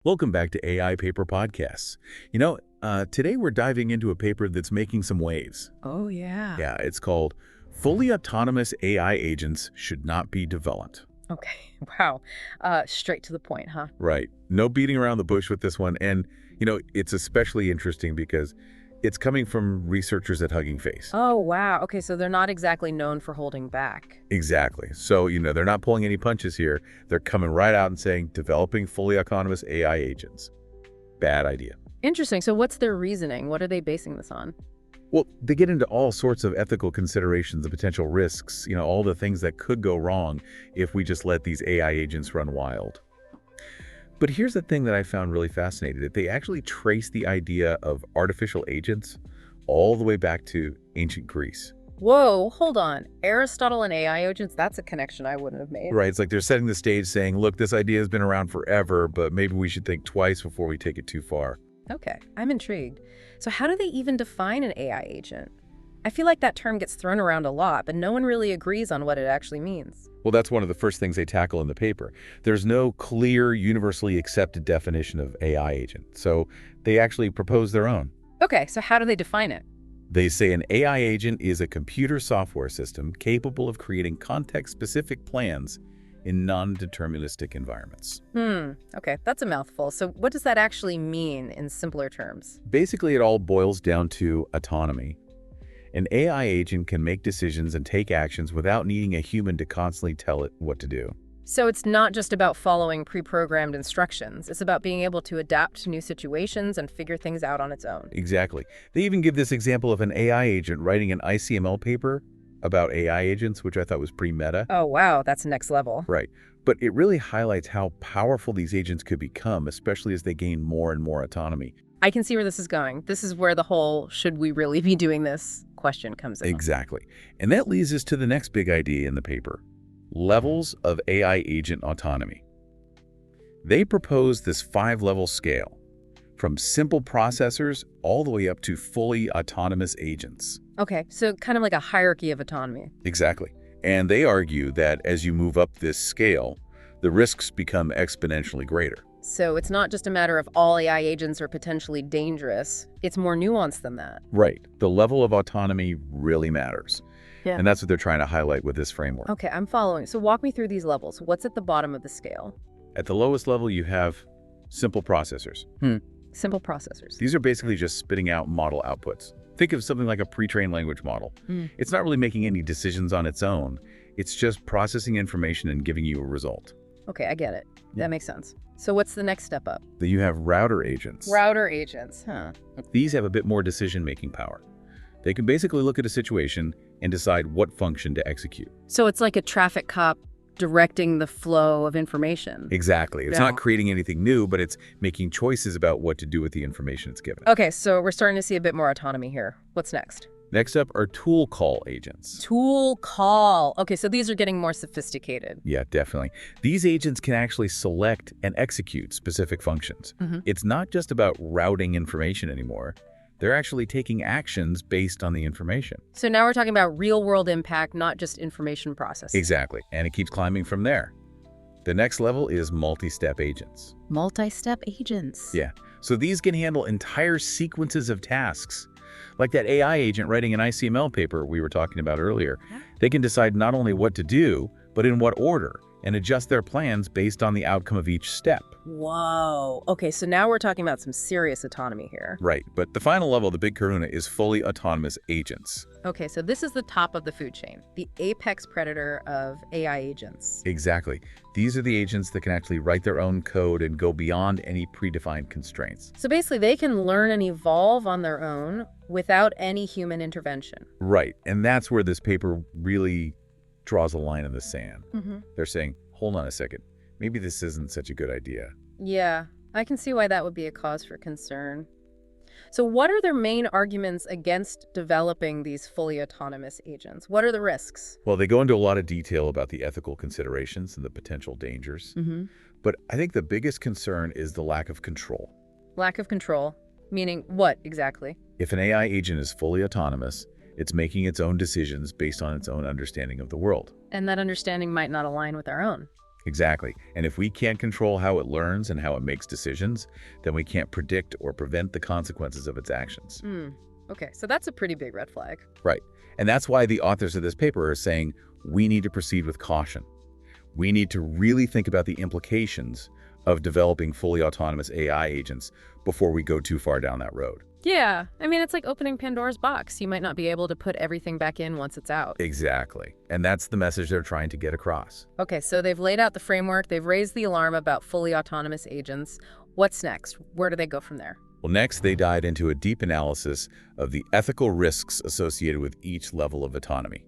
Welcome back to AI Paper Podcasts. Today we're diving into a paper that's making some waves. Oh, yeah. Yeah, it's called Fully Autonomous AI Agents Should Not Be Developed. Okay. Wow. Straight to the point, huh? Right. No beating around the bush with this one. And, it's especially interesting because it's coming from researchers at Hugging Face. Oh, wow. Okay, so they're not exactly known for holding back. Exactly. So, they're not pulling any punches here. They're coming right out and saying developing fully autonomous AI agents. Bad idea. Interesting. So what's their reasoning? What are they basing this on? Well, they get into all sorts of ethical considerations, the potential risks, all the things that could go wrong if we just let these AI agents run wild. But here's the thing that I found really fascinating, that they actually trace the idea of artificial agents all the way back to ancient Greece. Whoa, hold on. Aristotle and AI agents, that's a connection I wouldn't have made. Right, it's like they're setting the stage saying, look, this idea has been around forever, but maybe we should think twice before we take it too far. Okay, I'm intrigued. So how do they even define an AI agent? I feel like that term gets thrown around a lot, but no one really agrees on what it actually means. Well, that's one of the first things they tackle in the paper. There's no clear, universally accepted definition of AI agent, so they actually propose their own. Okay, so how do they define it? They say an AI agent is a computer software system capable of creating context-specific plans in non-deterministic environments. Okay, that's a mouthful. So what does that actually mean in simpler terms? Basically, it all boils down to autonomy. An AI agent can make decisions and take actions without needing a human to constantly tell it what to do. So it's not just about following pre-programmed instructions. It's about being able to adapt to new situations and figure things out on its own. Exactly. They even give this example of an AI agent writing an ICML paper about AI agents, which I thought was pretty meta. Oh, wow, that's next level. Right. But it really highlights how powerful these agents could become, especially as they gain more and more autonomy. I can see where this is going. This is where the whole "should we really be doing this" question comes in. Exactly. And that leads us to the next big idea in the paper: levels of AI agent autonomy. They propose this 5-level scale, from simple processors all the way up to fully autonomous agents. Okay, so kind of like a hierarchy of autonomy. Exactly. And they argue that as you move up this scale, the risks become exponentially greater. So it's not just a matter of all AI agents are potentially dangerous. It's more nuanced than that. Right. The level of autonomy really matters. Yeah. And that's what they're trying to highlight with this framework. Okay, I'm following. So walk me through these levels. What's at the bottom of the scale? At the lowest level, you have simple processors. Simple processors. These are basically just spitting out model outputs. Think of something like a pre-trained language model. It's not really making any decisions on its own. It's just processing information and giving you a result. Okay, I get it. That makes sense. So what's the next step up? Then you have router agents. Router agents, huh? These have a bit more decision-making power. They can basically look at a situation and decide what function to execute. So it's like a traffic cop directing the flow of information. Exactly. It's not creating anything new, but it's making choices about what to do with the information it's given. Okay, so we're starting to see a bit more autonomy here. What's next? Next up are tool call agents. Tool call. Okay, so these are getting more sophisticated. Yeah, definitely. These agents can actually select and execute specific functions. It's not just about routing information anymore. They're actually taking actions based on the information. So now we're talking about real-world impact, not just information processing. Exactly. And it keeps climbing from there. The next level is multi-step agents. Multi-step agents. Yeah. So these can handle entire sequences of tasks. Like that AI agent writing an ICML paper we were talking about earlier. They can decide not only what to do, but in what order, and adjust their plans based on the outcome of each step. Whoa. Okay, so now we're talking about some serious autonomy here. Right, but the final level, the big kahuna, is fully autonomous agents. Okay, so this is the top of the food chain, the apex predator of AI agents. Exactly. These are the agents that can actually write their own code and go beyond any predefined constraints. So basically, they can learn and evolve on their own without any human intervention. Right, and that's where this paper really draws a line in the sand. They're saying, hold on a second, maybe this isn't such a good idea. Yeah, I can see why that would be a cause for concern. So what are their main arguments against developing these fully autonomous agents? What are the risks? Well, they go into a lot of detail about the ethical considerations and the potential dangers. But I think the biggest concern is the lack of control. Lack of control? Meaning what exactly? If an AI agent is fully autonomous, it's making its own decisions based on its own understanding of the world. And that understanding might not align with our own. Exactly. And if we can't control how it learns and how it makes decisions, then we can't predict or prevent the consequences of its actions. Hmm. Okay, so that's a pretty big red flag. Right. And that's why the authors of this paper are saying we need to proceed with caution. We need to really think about the implications of developing fully autonomous AI agents before we go too far down that road. Yeah, I mean, it's like opening Pandora's box. You might not be able to put everything back in once it's out. Exactly. And that's the message they're trying to get across. Okay, so they've laid out the framework, they've raised the alarm about fully autonomous agents. What's next? Where do they go from there? Well, next, they dive into a deep analysis of the ethical risks associated with each level of autonomy.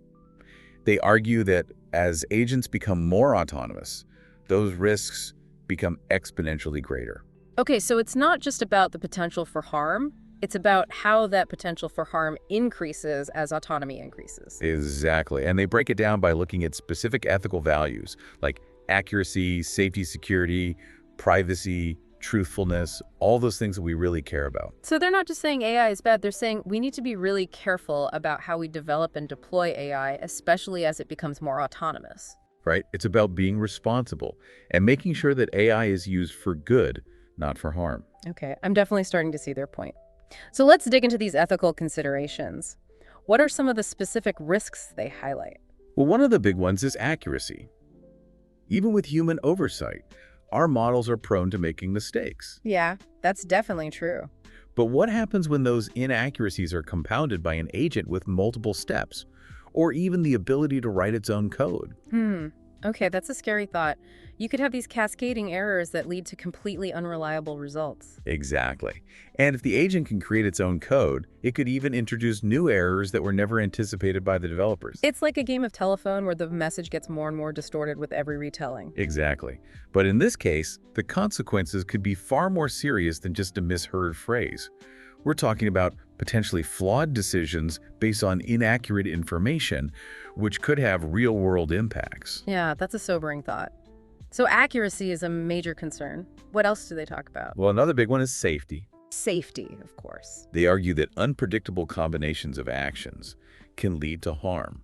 They argue that as agents become more autonomous, those risks become exponentially greater. Okay, so it's not just about the potential for harm, it's about how that potential for harm increases as autonomy increases. Exactly. And they break it down by looking at specific ethical values like accuracy, safety, security, privacy, truthfulness, all those things that we really care about. So they're not just saying AI is bad, they're saying we need to be really careful about how we develop and deploy AI, especially as it becomes more autonomous. Right? It's about being responsible and making sure that AI is used for good, not for harm. Okay, I'm definitely starting to see their point. So let's dig into these ethical considerations. What are some of the specific risks they highlight? Well, one of the big ones is accuracy. Even with human oversight, our models are prone to making mistakes. Yeah, that's definitely true. But what happens when those inaccuracies are compounded by an agent with multiple steps, or even the ability to write its own code? Okay, that's a scary thought. You could have these cascading errors that lead to completely unreliable results. Exactly. And if the agent can create its own code, it could even introduce new errors that were never anticipated by the developers. It's like a game of telephone where the message gets more and more distorted with every retelling. Exactly. But in this case, the consequences could be far more serious than just a misheard phrase. We're talking about potentially flawed decisions based on inaccurate information, which could have real-world impacts. Yeah, that's a sobering thought. So accuracy is a major concern. What else do they talk about? Well, another big one is safety. Safety, of course. They argue that unpredictable combinations of actions can lead to harm,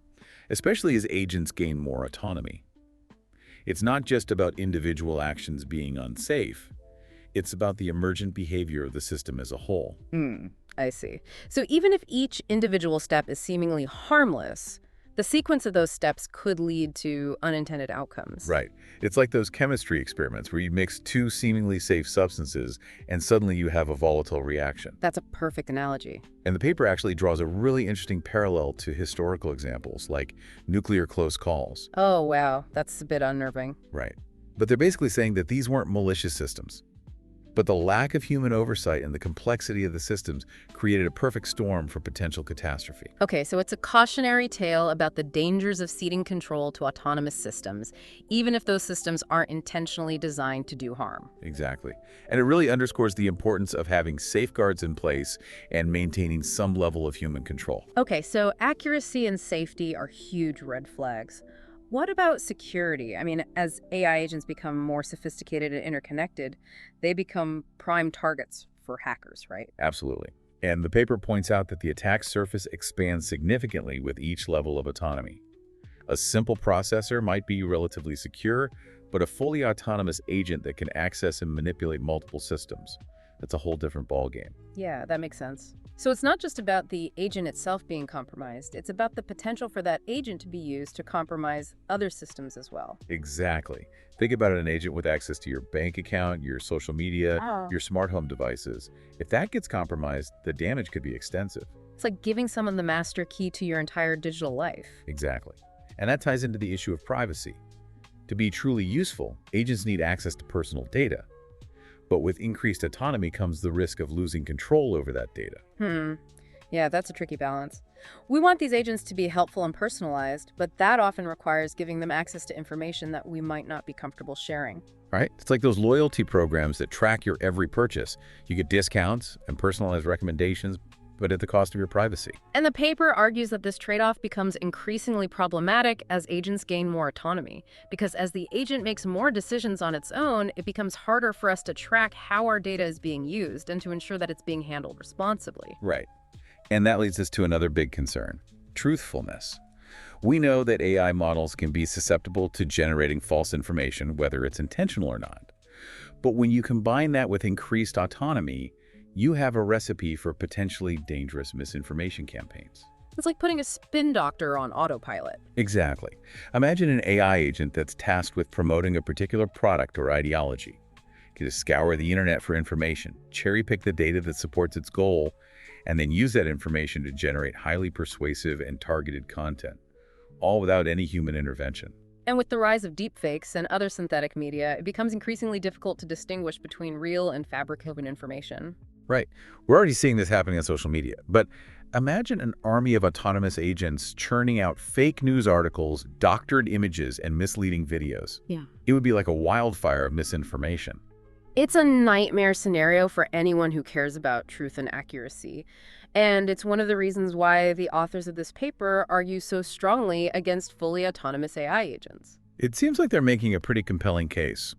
especially as agents gain more autonomy. It's not just about individual actions being unsafe. It's about the emergent behavior of the system as a whole. I see. So even if each individual step is seemingly harmless, the sequence of those steps could lead to unintended outcomes. Right. It's like those chemistry experiments where you mix two seemingly safe substances and suddenly you have a volatile reaction. That's a perfect analogy. And the paper actually draws a really interesting parallel to historical examples like nuclear close calls. Oh, wow. That's a bit unnerving. Right. But they're basically saying that these weren't malicious systems. But the lack of human oversight and the complexity of the systems created a perfect storm for potential catastrophe. Okay, so it's a cautionary tale about the dangers of ceding control to autonomous systems, even if those systems aren't intentionally designed to do harm. Exactly. And it really underscores the importance of having safeguards in place and maintaining some level of human control. Okay, so accuracy and safety are huge red flags. What about security? I mean, as AI agents become more sophisticated and interconnected, they become prime targets for hackers, right? Absolutely. And the paper points out that the attack surface expands significantly with each level of autonomy. A simple processor might be relatively secure, but a fully autonomous agent that can access and manipulate multiple systems, that's a whole different ballgame. Yeah, that makes sense. So it's not just about the agent itself being compromised, it's about the potential for that agent to be used to compromise other systems as well. Exactly. Think about an agent with access to your bank account, your social media, your smart home devices. If that gets compromised, the damage could be extensive. It's like giving someone the master key to your entire digital life. Exactly. And that ties into the issue of privacy. To be truly useful, agents need access to personal data. But with increased autonomy comes the risk of losing control over that data. Yeah, that's a tricky balance. We want these agents to be helpful and personalized, but that often requires giving them access to information that we might not be comfortable sharing. Right? It's like those loyalty programs that track your every purchase. You get discounts and personalized recommendations, but at the cost of your privacy. And the paper argues that this trade-off becomes increasingly problematic as agents gain more autonomy, because as the agent makes more decisions on its own, it becomes harder for us to track how our data is being used and to ensure that it's being handled responsibly. Right. And that leads us to another big concern, truthfulness. We know that AI models can be susceptible to generating false information, whether it's intentional or not. But when you combine that with increased autonomy, you have a recipe for potentially dangerous misinformation campaigns. It's like putting a spin doctor on autopilot. Exactly. Imagine an AI agent that's tasked with promoting a particular product or ideology. It can just scour the internet for information, cherry-pick the data that supports its goal, and then use that information to generate highly persuasive and targeted content, all without any human intervention. And with the rise of deepfakes and other synthetic media, it becomes increasingly difficult to distinguish between real and fabricated information. Right. We're already seeing this happening on social media, but imagine an army of autonomous agents churning out fake news articles, doctored images, and misleading videos. Yeah. It would be like a wildfire of misinformation. It's a nightmare scenario for anyone who cares about truth and accuracy. And it's one of the reasons why the authors of this paper argue so strongly against fully autonomous AI agents. It seems like they're making a pretty compelling case.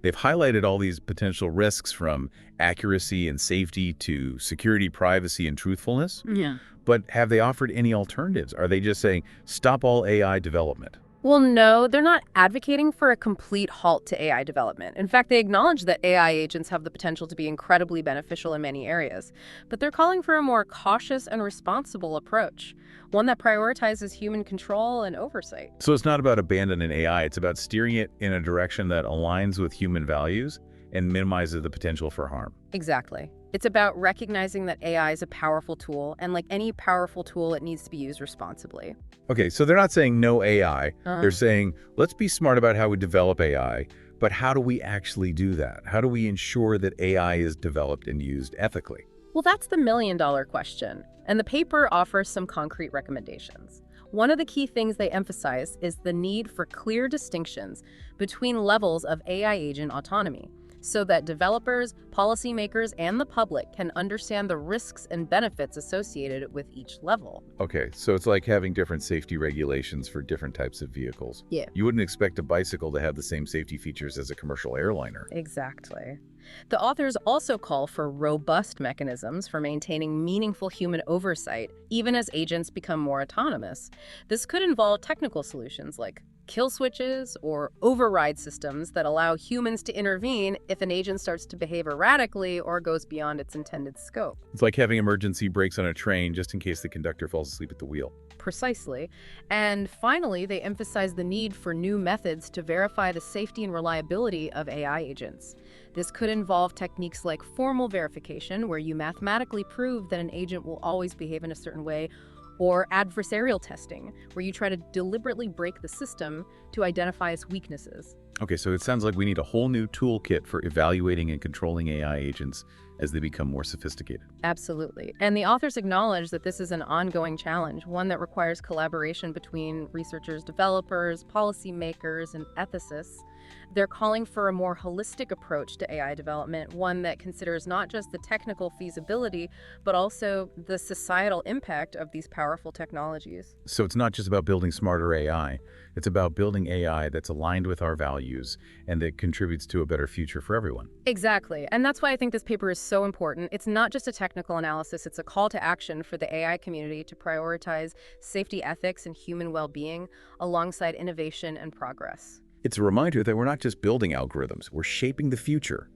They've highlighted all these potential risks from accuracy and safety to security, privacy, and truthfulness. Yeah. But have they offered any alternatives? Are they just saying, stop all AI development? Well, no, they're not advocating for a complete halt to AI development. In fact, they acknowledge that AI agents have the potential to be incredibly beneficial in many areas. But they're calling for a more cautious and responsible approach, one that prioritizes human control and oversight. So it's not about abandoning AI, it's about steering it in a direction that aligns with human values and minimizes the potential for harm. Exactly. It's about recognizing that AI is a powerful tool, and like any powerful tool, it needs to be used responsibly. Okay, so they're not saying no AI. They're saying, let's be smart about how we develop AI, but how do we actually do that? How do we ensure that AI is developed and used ethically? Well, that's the million-dollar question, and the paper offers some concrete recommendations. One of the key things they emphasize is the need for clear distinctions between levels of AI agent autonomy, so that developers, policymakers, and the public can understand the risks and benefits associated with each level. Okay, so it's like having different safety regulations for different types of vehicles. Yeah. You wouldn't expect a bicycle to have the same safety features as a commercial airliner. Exactly. The authors also call for robust mechanisms for maintaining meaningful human oversight, even as agents become more autonomous. This could involve technical solutions like kill switches or override systems that allow humans to intervene if an agent starts to behave erratically or goes beyond its intended scope. It's like having emergency brakes on a train just in case the conductor falls asleep at the wheel. Precisely. And finally, they emphasize the need for new methods to verify the safety and reliability of AI agents. This could involve techniques like formal verification, where you mathematically prove that an agent will always behave in a certain way, or adversarial testing, where you try to deliberately break the system to identify its weaknesses. Okay, so it sounds like we need a whole new toolkit for evaluating and controlling AI agents as they become more sophisticated. Absolutely. And the authors acknowledge that this is an ongoing challenge, one that requires collaboration between researchers, developers, policymakers, and ethicists. They're calling for a more holistic approach to AI development, one that considers not just the technical feasibility, but also the societal impact of these powerful technologies. So it's not just about building smarter AI, it's about building AI that's aligned with our values and that contributes to a better future for everyone. Exactly. And that's why I think this paper is so important. It's not just a technical analysis, it's a call to action for the AI community to prioritize safety ethics and human well-being alongside innovation and progress. It's a reminder that we're not just building algorithms, we're shaping the future.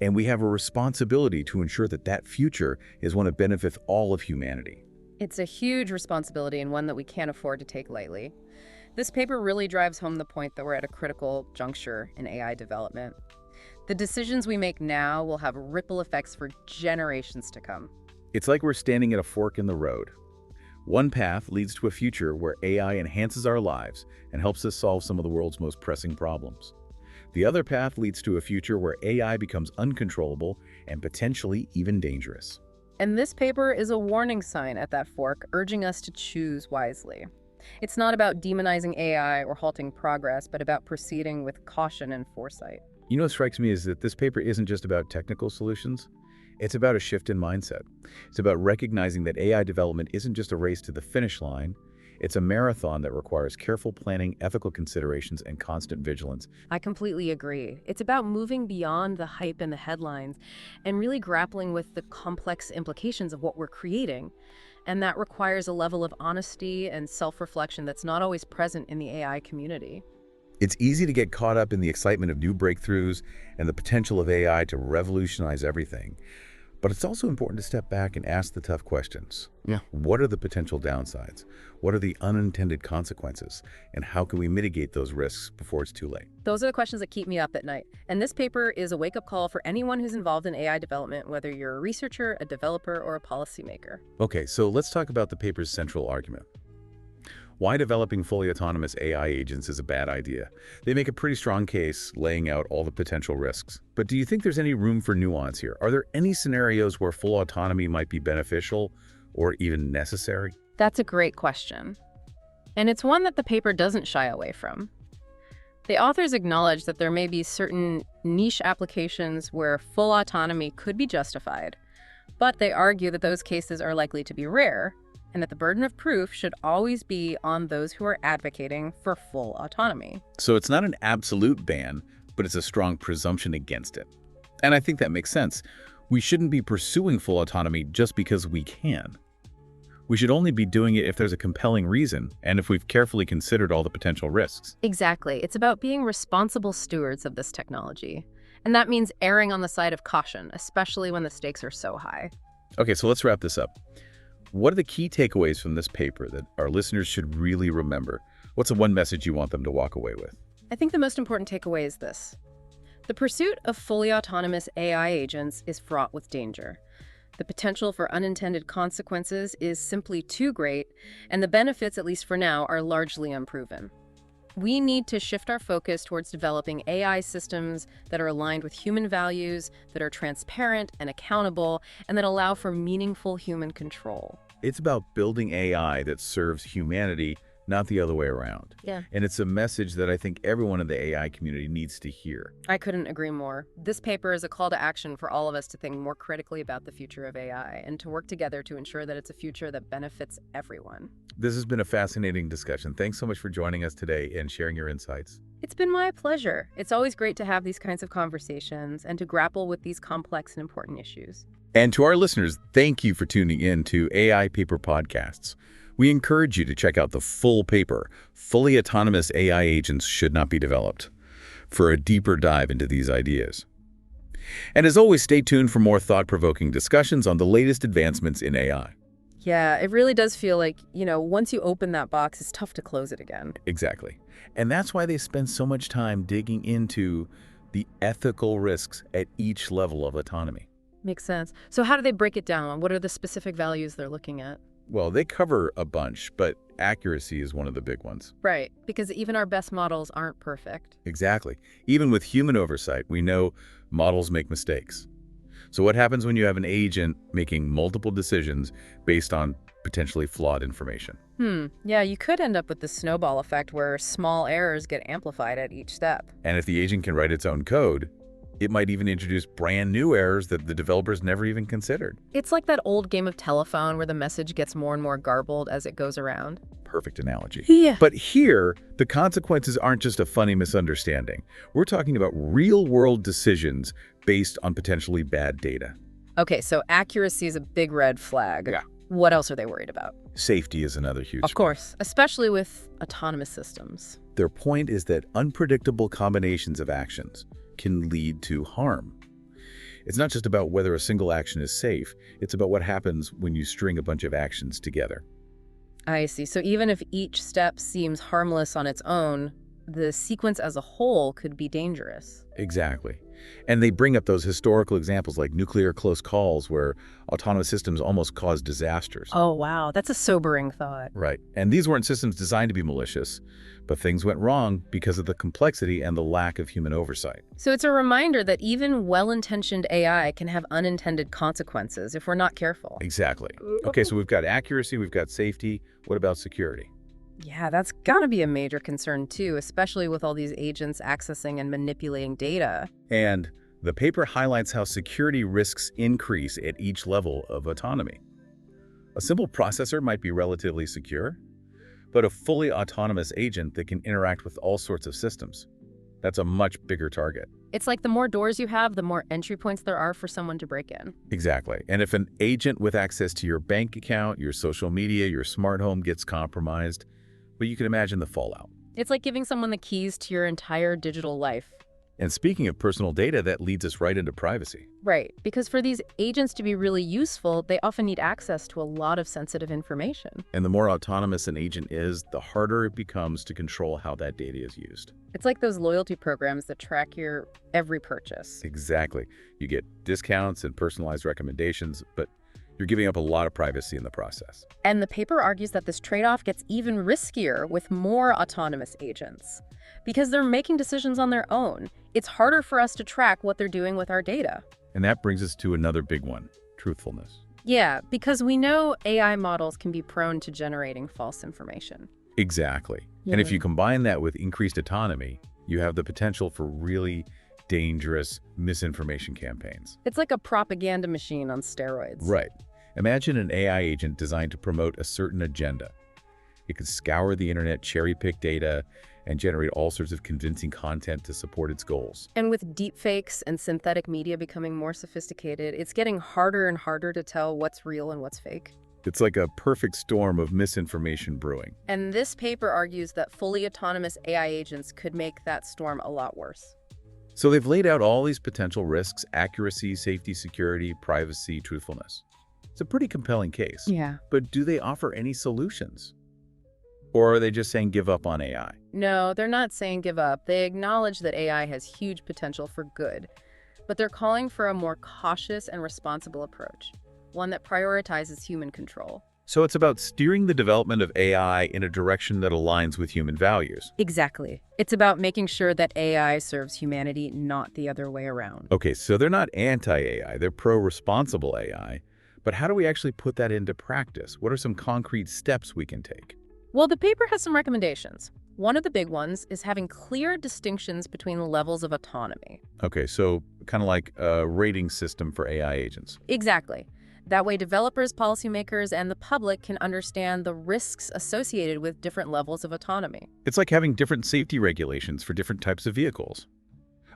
And we have a responsibility to ensure that that future is one that benefits all of humanity. It's a huge responsibility and one that we can't afford to take lightly. This paper really drives home the point that we're at a critical juncture in AI development. The decisions we make now will have ripple effects for generations to come. It's like we're standing at a fork in the road. One path leads to a future where AI enhances our lives and helps us solve some of the world's most pressing problems. The other path leads to a future where AI becomes uncontrollable and potentially even dangerous. And this paper is a warning sign at that fork, urging us to choose wisely. It's not about demonizing AI or halting progress, but about proceeding with caution and foresight. You know what strikes me is that this paper isn't just about technical solutions. It's about a shift in mindset. It's about recognizing that AI development isn't just a race to the finish line. It's a marathon that requires careful planning, ethical considerations, and constant vigilance. I completely agree. It's about moving beyond the hype and the headlines and really grappling with the complex implications of what we're creating. and that requires a level of honesty and self-reflection that's not always present in the AI community. It's easy to get caught up in the excitement of new breakthroughs and the potential of AI to revolutionize everything. But it's also important to step back and ask the tough questions. Yeah. What are the potential downsides? What are the unintended consequences? And how can we mitigate those risks before it's too late? Those are the questions that keep me up at night. And this paper is a wake-up call for anyone who's involved in AI development, whether you're a researcher, a developer, or a policymaker. Okay, so let's talk about the paper's central argument. Why developing fully autonomous AI agents is a bad idea. They make a pretty strong case, laying out all the potential risks. But do you think there's any room for nuance here? Are there any scenarios where full autonomy might be beneficial or even necessary? That's a great question. And it's one that the paper doesn't shy away from. The authors acknowledge that there may be certain niche applications where full autonomy could be justified, but they argue that those cases are likely to be rare, and that the burden of proof should always be on those who are advocating for full autonomy. So it's not an absolute ban, but it's a strong presumption against it. And I think that makes sense. We shouldn't be pursuing full autonomy just because we can. We should only be doing it if there's a compelling reason and if we've carefully considered all the potential risks. Exactly. It's about being responsible stewards of this technology. And that means erring on the side of caution, especially when the stakes are so high. Okay, so let's wrap this up. What are the key takeaways from this paper that our listeners should really remember? What's the one message you want them to walk away with? I think the most important takeaway is this. The pursuit of fully autonomous AI agents is fraught with danger. The potential for unintended consequences is simply too great, and the benefits, at least for now, are largely unproven. We need to shift our focus towards developing AI systems that are aligned with human values, that are transparent and accountable, and that allow for meaningful human control. It's about building AI that serves humanity, not the other way around. Yeah. And it's a message that I think everyone in the AI community needs to hear. I couldn't agree more. This paper is a call to action for all of us to think more critically about the future of AI and to work together to ensure that it's a future that benefits everyone. This has been a fascinating discussion. Thanks so much for joining us today and sharing your insights. It's been my pleasure. It's always great to have these kinds of conversations and to grapple with these complex and important issues. And to our listeners, thank you for tuning in to AI Paper Podcasts. We encourage you to check out the full paper, Fully Autonomous AI Agents Should Not Be Developed, for a deeper dive into these ideas. And as always, stay tuned for more thought-provoking discussions on the latest advancements in AI. Yeah, it really does feel like, once you open that box, it's tough to close it again. Exactly. And that's why they spend so much time digging into the ethical risks at each level of autonomy. Makes sense. So how do they break it down? What are the specific values they're looking at? Well, they cover a bunch, but accuracy is one of the big ones. Right, because even our best models aren't perfect. Exactly. Even with human oversight, we know models make mistakes. So what happens when you have an agent making multiple decisions based on potentially flawed information? Yeah, you could end up with the snowball effect where small errors get amplified at each step. And if the agent can write its own code, it might even introduce brand new errors that the developers never even considered. It's like that old game of telephone where the message gets more and more garbled as it goes around. Perfect analogy. Yeah. But here, the consequences aren't just a funny misunderstanding. We're talking about real-world decisions based on potentially bad data. Okay, so accuracy is a big red flag. Yeah. What else are they worried about? Safety is another huge Of course, especially with autonomous systems. Their point is that unpredictable combinations of actions can lead to harm. It's not just about whether a single action is safe, it's about what happens when you string a bunch of actions together. I see. So even if each step seems harmless on its own, the sequence as a whole could be dangerous. Exactly. And they bring up those historical examples like nuclear close calls where autonomous systems almost caused disasters. Oh, wow. That's a sobering thought. Right. And these weren't systems designed to be malicious, but things went wrong because of the complexity and the lack of human oversight. So it's a reminder that even well-intentioned AI can have unintended consequences if we're not careful. Exactly. Okay, so we've got accuracy, we've got safety. What about security? Yeah, that's gotta be a major concern too, especially with all these agents accessing and manipulating data. And the paper highlights how security risks increase at each level of autonomy. A simple processor might be relatively secure, but a fully autonomous agent that can interact with all sorts of systems, That's a much bigger target. It's like the more doors you have, the more entry points there are for someone to break in. Exactly. And if an agent with access to your bank account, your social media, your smart home gets compromised, well, you can imagine the fallout. It's like giving someone the keys to your entire digital life. And speaking of personal data, that leads us right into privacy. Right, because for these agents to be really useful, they often need access to a lot of sensitive information. And the more autonomous an agent is, the harder it becomes to control how that data is used. It's like those loyalty programs that track your every purchase. Exactly. You get discounts and personalized recommendations, but you're giving up a lot of privacy in the process. And the paper argues that this trade-off gets even riskier with more autonomous agents. Because they're making decisions on their own, it's harder for us to track what they're doing with our data. And that brings us to another big one, truthfulness. Yeah, because we know AI models can be prone to generating false information. Exactly. And if you combine that with increased autonomy, you have the potential for really dangerous misinformation campaigns. It's like a propaganda machine on steroids. Right. Imagine an AI agent designed to promote a certain agenda. It could scour the internet, cherry-pick data, and generate all sorts of convincing content to support its goals. And with deepfakes and synthetic media becoming more sophisticated, it's getting harder and harder to tell what's real and what's fake. It's like a perfect storm of misinformation brewing. And this paper argues that fully autonomous AI agents could make that storm a lot worse. So they've laid out all these potential risks: accuracy, safety, security, privacy, truthfulness. It's a pretty compelling case. Yeah. But do they offer any solutions? Or are they just saying give up on AI? No, they're not saying give up. They acknowledge that AI has huge potential for good, but they're calling for a more cautious and responsible approach, one that prioritizes human control. So it's about steering the development of AI in a direction that aligns with human values. Exactly. It's about making sure that AI serves humanity, not the other way around. Okay, so they're not anti-AI, they're pro-responsible AI. But how do we actually put that into practice? What are some concrete steps we can take? Well, the paper has some recommendations. One of the big ones is having clear distinctions between the levels of autonomy. Okay, so kind of like a rating system for AI agents. Exactly. That way, developers, policymakers, and the public can understand the risks associated with different levels of autonomy. It's like having different safety regulations for different types of vehicles.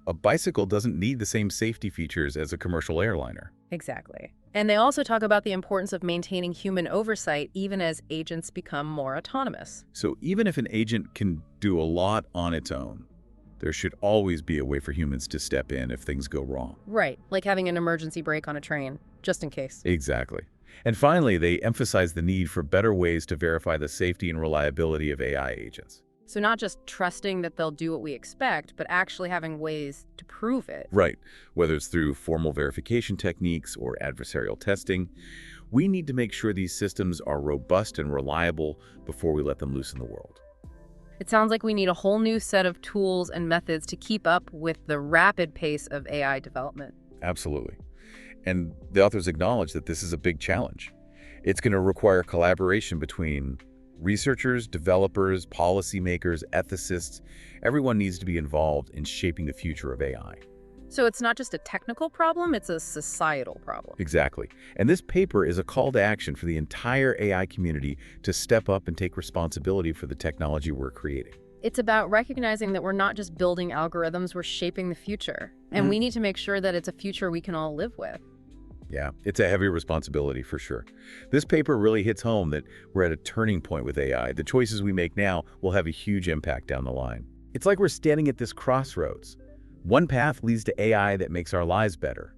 A bicycle doesn't need the same safety features as a commercial airliner. Exactly. And they also talk about the importance of maintaining human oversight even as agents become more autonomous. So even if an agent can do a lot on its own, there should always be a way for humans to step in if things go wrong. Right, like having an emergency brake on a train, just in case. Exactly. And finally, they emphasize the need for better ways to verify the safety and reliability of AI agents. So not just trusting that they'll do what we expect, but actually having ways to prove it. Right. Whether it's through formal verification techniques or adversarial testing, we need to make sure these systems are robust and reliable before we let them loose in the world. It sounds like we need a whole new set of tools and methods to keep up with the rapid pace of AI development. Absolutely. And the authors acknowledge that this is a big challenge. It's going to require collaboration between researchers, developers, policymakers, ethicists. Everyone needs to be involved in shaping the future of AI. So it's not just a technical problem, it's a societal problem. Exactly. And this paper is a call to action for the entire AI community to step up and take responsibility for the technology we're creating. It's about recognizing that we're not just building algorithms, we're shaping the future. And we need to make sure that it's a future we can all live with. Yeah, it's a heavy responsibility for sure. This paper really hits home that we're at a turning point with AI. The choices we make now will have a huge impact down the line. It's like we're standing at this crossroads. One path leads to AI that makes our lives better,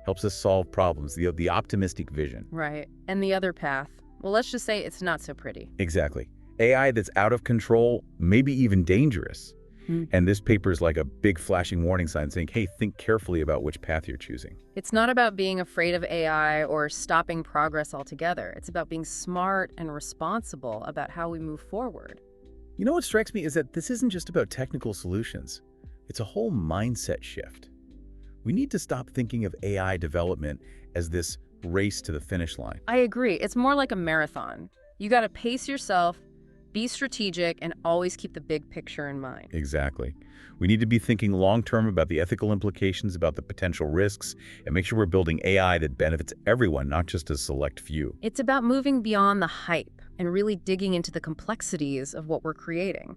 helps us solve problems, the optimistic vision. Right. And the other path, well, let's just say it's not so pretty. Exactly. AI that's out of control, maybe even dangerous. And this paper is like a big flashing warning sign saying, hey, think carefully about which path you're choosing. It's not about being afraid of AI or stopping progress altogether. It's about being smart and responsible about how we move forward. You know what strikes me is that this isn't just about technical solutions. It's a whole mindset shift. We need to stop thinking of AI development as this race to the finish line. I agree. It's more like a marathon. You got to pace yourself, be strategic, and always keep the big picture in mind. Exactly. We need to be thinking long-term about the ethical implications, about the potential risks, and make sure we're building AI that benefits everyone, not just a select few. It's about moving beyond the hype and really digging into the complexities of what we're creating.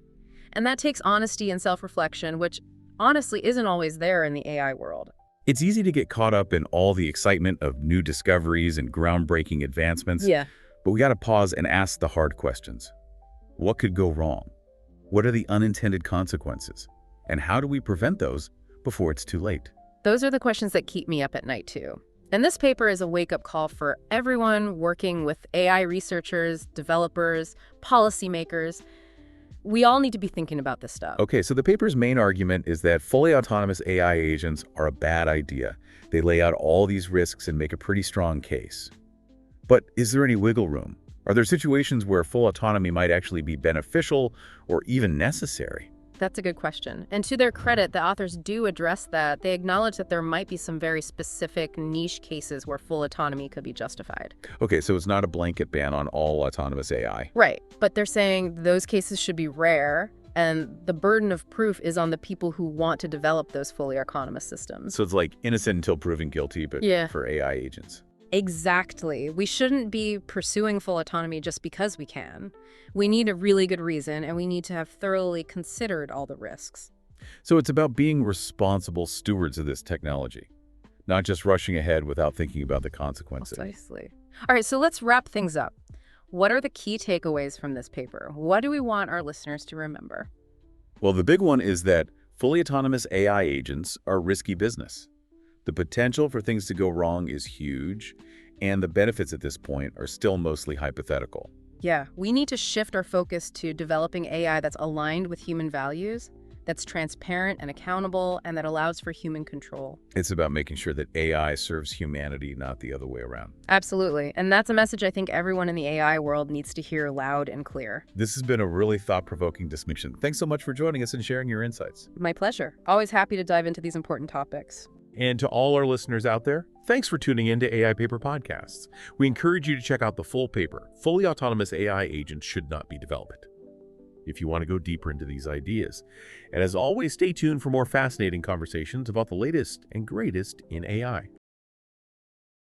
And that takes honesty and self-reflection, which honestly isn't always there in the AI world. It's easy to get caught up in all the excitement of new discoveries and groundbreaking advancements, Yeah. but we got to pause and ask the hard questions. What could go wrong? What are the unintended consequences? And how do we prevent those before it's too late? Those are the questions that keep me up at night, too. And this paper is a wake-up call for everyone working with AI researchers, developers, policymakers. We all need to be thinking about this stuff. Okay, so the paper's main argument is that fully autonomous AI agents are a bad idea. They lay out all these risks and make a pretty strong case. But is there any wiggle room? Are there situations where full autonomy might actually be beneficial or even necessary? That's a good question. And to their credit, the authors do address that. They acknowledge that there might be some very specific niche cases where full autonomy could be justified. Okay, so it's not a blanket ban on all autonomous AI. Right. But they're saying those cases should be rare, and the burden of proof is on the people who want to develop those fully autonomous systems. So it's like innocent until proven guilty, but Yeah. for AI agents. Exactly. We shouldn't be pursuing full autonomy just because we can. We need a really good reason, and we need to have thoroughly considered all the risks. So it's about being responsible stewards of this technology, not just rushing ahead without thinking about the consequences. Precisely. All right, so let's wrap things up. What are the key takeaways from this paper? What do we want our listeners to remember? Well, the big one is that fully autonomous AI agents are risky business. The potential for things to go wrong is huge, and the benefits at this point are still mostly hypothetical. Yeah, we need to shift our focus to developing AI that's aligned with human values, that's transparent and accountable, and that allows for human control. It's about making sure that AI serves humanity, not the other way around. Absolutely. And that's a message I think everyone in the AI world needs to hear loud and clear. This has been a really thought-provoking discussion. Thanks so much for joining us and sharing your insights. My pleasure. Always happy to dive into these important topics. And to all our listeners out there, thanks for tuning in to AI Paper Podcasts. We encourage you to check out the full paper, Fully Autonomous AI Agents Should Not Be Developed, if you want to go deeper into these ideas. And as always, stay tuned for more fascinating conversations about the latest and greatest in AI.